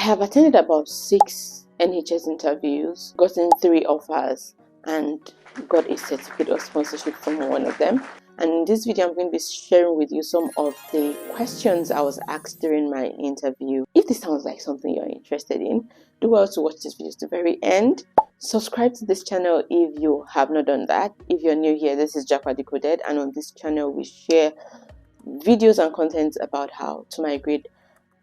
have attended about 6 NHS interviews, gotten 3 offers, and got a certificate of sponsorship from one of them. And in this video, I'm going to be sharing with you some of the questions I was asked during my interview. If this sounds like something you're interested in, do well to watch this video to the very end. Subscribe to this channel if you have not done that. If you're new here, this is Japa Decoded, and on this channel we share videos and content about how to migrate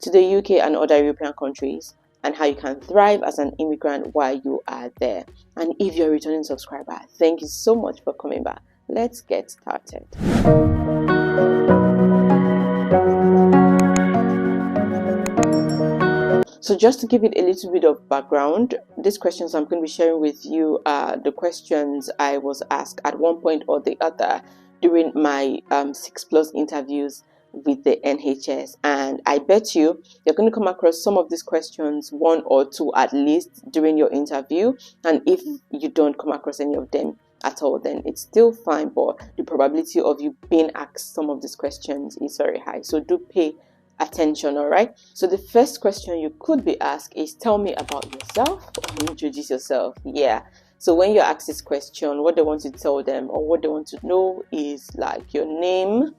to the UK and other European countries, and how you can thrive as an immigrant while you are there. And if you're a returning subscriber, thank you so much for coming back. Let's get started. So just to give it a little bit of background, these questions I'm going to be sharing with you are the questions I was asked at one point or the other during my 6+ interviews with the NHS, and I bet you're going to come across some of these questions, 1 or 2 at least, during your interview. And if you don't come across any of them at all, then it's still fine, but the probability of you being asked some of these questions is very high, so do pay attention. All right, so the first question you could be asked is, tell me about yourself, or introduce yourself. Yeah, so when you're asked this question, what they want to tell them or what they want to know is like your name,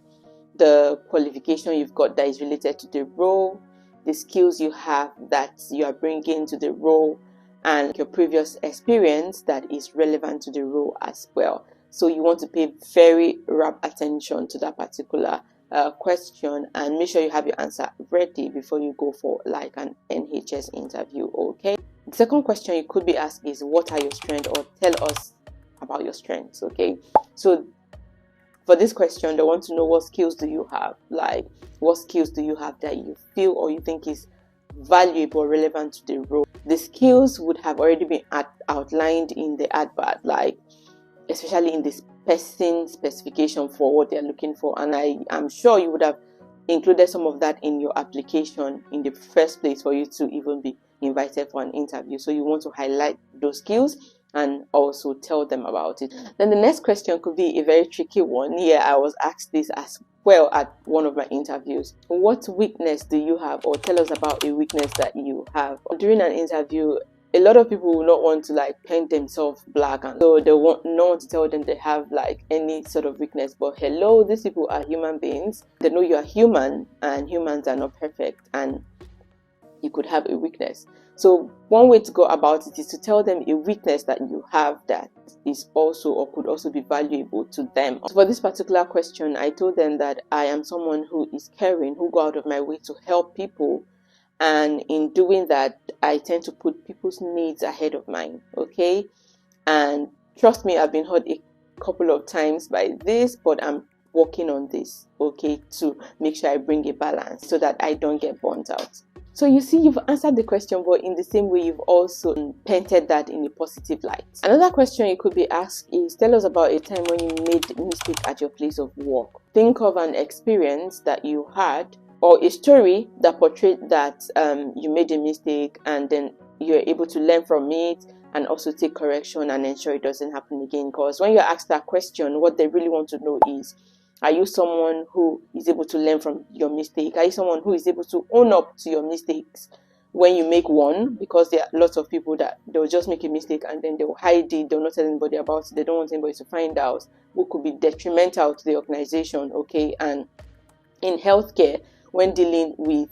the qualification you've got that is related to the role, the skills you have that you are bringing to the role, and your previous experience that is relevant to the role as well. So you want to pay very rapt attention to that particular question, and make sure you have your answer ready before you go for like an NHS interview. Okay, the second question you could be asked is, what are your strengths, or tell us about your strengths. Okay, so for this question, they want to know, what skills do you have? Like, what skills do you have that you feel or you think is valuable or relevant to the role? The skills would have already been outlined in the advert, like especially in this person specification for what they're looking for. And I'm sure you would have included some of that in your application in the first place for you to even be invited for an interview. So you want to highlight those skills and also tell them about it. Then the next question could be a very tricky one. Yeah, I was asked this as well at one of my interviews. What weakness do you have, or tell us about a weakness that you have? During an interview, a lot of people will not want to like paint themselves black, and so they want no one to tell them they have like any sort of weakness. But hello, these people are human beings. They know you are human, and humans are not perfect, and you could have a weakness. So one way to go about it is to tell them a weakness that you have that is also or could also be valuable to them. So for this particular question, I told them that I am someone who is caring, who go out of my way to help people, and in doing that, I tend to put people's needs ahead of mine. Okay, and trust me, I've been hurt a couple of times by this, but I'm working on this, okay, to make sure I bring a balance so that I don't get burnt out. So you see, you've answered the question, but in the same way, you've also painted that in a positive light. Another question you could be asked is, tell us about a time when you made a mistake at your place of work. Think of an experience that you had, or a story that portrayed that you made a mistake, and then you're able to learn from it and also take correction and ensure it doesn't happen again. Because when you're asked that question, what they really want to know is, are you someone who is able to learn from your mistake? Are you someone who is able to own up to your mistakes when you make one? Because there are lots of people that they'll just make a mistake and then they'll hide it, they'll not tell anybody about it, they don't want anybody to find out, who could be detrimental to the organization. Okay, and in healthcare, when dealing with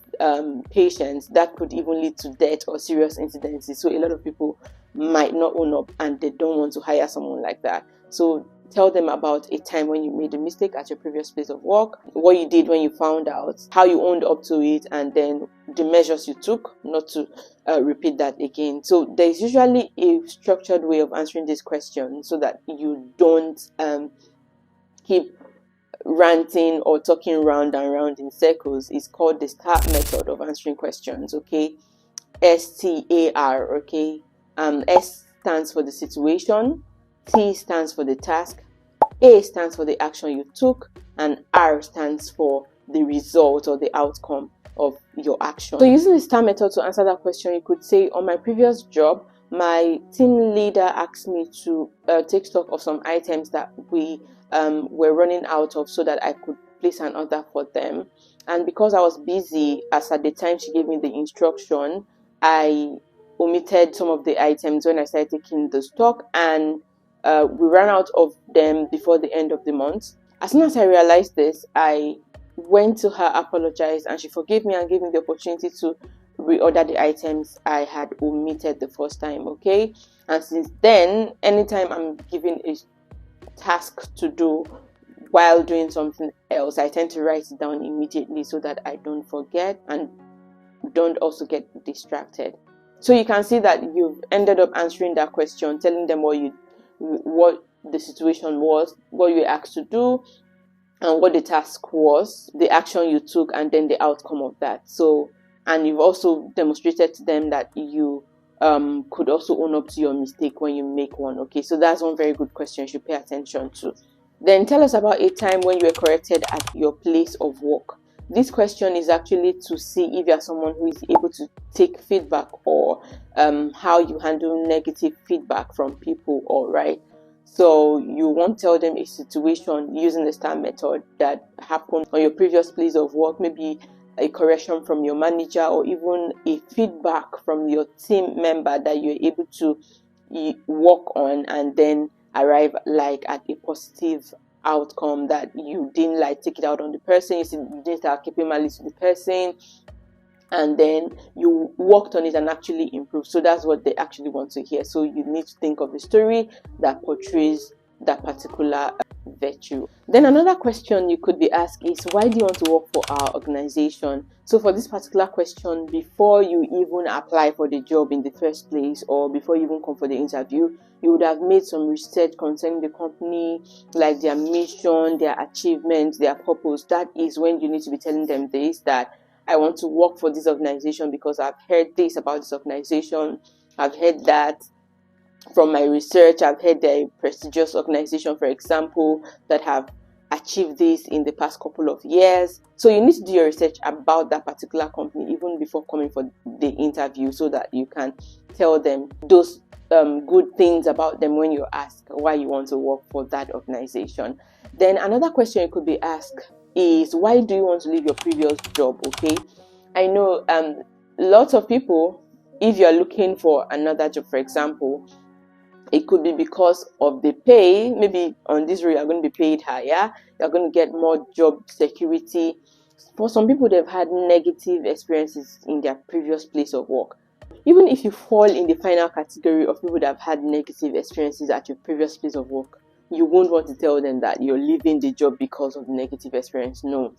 patients, that could even lead to death or serious incidences. So a lot of people might not own up, and they don't want to hire someone like that. So tell them about a time when you made a mistake at your previous place of work, what you did when you found out, how you owned up to it, and then the measures you took not to repeat that again. So there's usually a structured way of answering this question so that you don't keep ranting or talking round and round in circles. It's called the STAR method of answering questions. Okay, STAR. Okay, S stands for the situation, T stands for the task, A stands for the action you took, and R stands for the result or the outcome of your action. So using the STAR method to answer that question, you could say, on my previous job, my team leader asked me to take stock of some items that we were running out of so that I could place an order for them. And because I was busy, as at the time she gave me the instruction, I omitted some of the items when I started taking the stock, and we ran out of them before the end of the month. As soon as I realized this, I went to her, apologized, and she forgave me and gave me the opportunity to reorder the items I had omitted the first time. Okay, and since then, anytime I'm given a task to do while doing something else, I tend to write it down immediately so that I don't forget and don't also get distracted. So you can see that you've ended up answering that question, telling them what the situation was, what you were asked to do, and what the task was, the action you took, and then the outcome of that. So, and you've also demonstrated to them that you could also own up to your mistake when you make one. Okay, so that's one very good question you should pay attention to. Then tell us about a time when you were corrected at your place of work. This question is actually to see if you are someone who is able to take feedback, or how you handle negative feedback from people. All right. So you won't tell them a situation using the STAR method that happened on your previous place of work, maybe a correction from your manager, or even a feedback from your team member that you're able to work on and then arrive like at a positive outcome, that you didn't like take it out on the person, you didn't start keeping malice to the person, and then you worked on it and actually improved. So that's what they actually want to hear. So you need to think of a story that portrays that particular virtue. Then another question you could be asked is, why do you want to work for our organization? So for this particular question, before you even apply for the job in the first place, or before you even come for the interview, you would have made some research concerning the company, like their mission, their achievements, their purpose. That is when you need to be telling them this, that I want to work for this organization because I've heard this about this organization. I've heard that from my research. I've heard they're a prestigious organization, for example, that have achieved this in the past couple of years. So you need to do your research about that particular company even before coming for the interview, so that you can tell them those good things about them when you ask why you want to work for that organization. Then another question you could be asked is, why do you want to leave your previous job? Okay, I know lots of people, if you're looking for another job, for example, it could be because of the pay. Maybe on this role you're going to be paid higher, you're going to get more job security. For some people, they've had negative experiences in their previous place of work. Even if you fall in the final category of people that have had negative experiences at your previous place of work, you won't want to tell them that you're leaving the job because of the negative experience. No.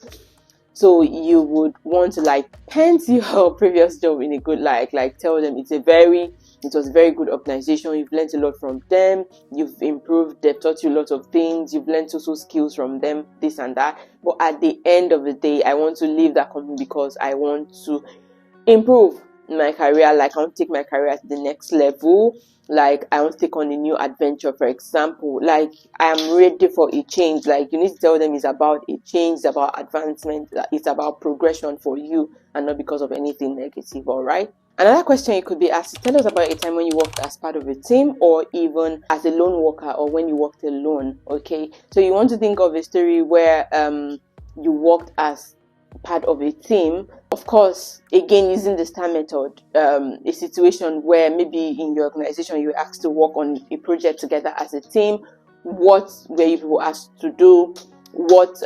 So you would want to paint your previous job in a good light, tell them it was a very good organization. You've learned a lot from them. You've improved. They've taught you a lot of things. You've learned social skills from them, this and that. But at the end of the day, I want to leave that company because I want to improve my career. I want to take my career to the next level. I want to take on a new adventure, for example. I am ready for a change. You need to tell them it's about a change, it's about advancement, it's about progression for you, and not because of anything negative. All right. Another question you could be asked: tell us about a time when you worked as part of a team, or even as a lone worker, or when you worked alone. Okay, so you want to think of a story where you worked as part of a team. Of course, again, using the STAR method, a situation where maybe in your organization you were asked to work on a project together as a team. What were you asked to do? What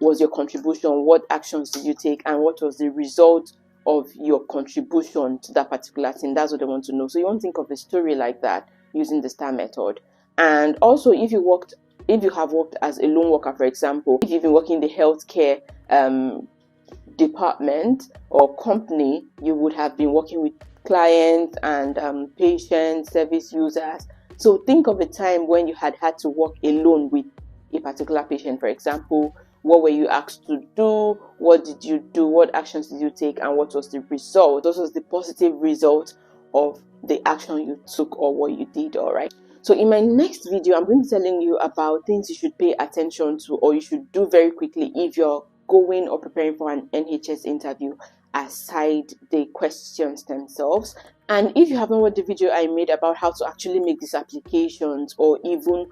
was your contribution? What actions did you take? And what was the result of your contribution to that particular team? That's what they want to know. So you want to think of a story like that using the STAR method. And also, if you have worked as a lone worker, for example, if you've been working in the healthcare department or company, you would have been working with clients and patients, service users. So think of a time when you had to work alone with a particular patient, for example. What were you asked to do? What did you do? What actions did you take? And what was the result? What was the positive result of the action you took or what you did? All right. So in my next video, I'm going to be telling you about things you should pay attention to, or you should do very quickly if you're going or preparing for an NHS interview, aside the questions themselves. And if you haven't watched the video I made about how to actually make these applications, or even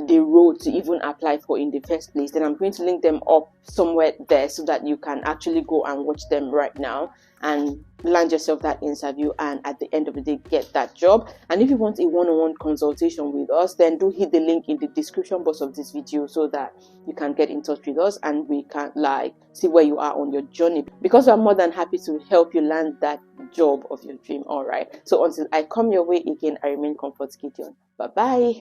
the road to even apply for in the first place, then I'm going to link them up somewhere there so that you can actually go and watch them right now and land yourself that interview and at the end of the day get that job. And if you want a one-on-one consultation with us, then do hit the link in the description box of this video so that you can get in touch with us and we can like see where you are on your journey, because we're more than happy to help you land that job of your dream. All right, so until I come your way again, I remain Comfort Gideon. Bye bye.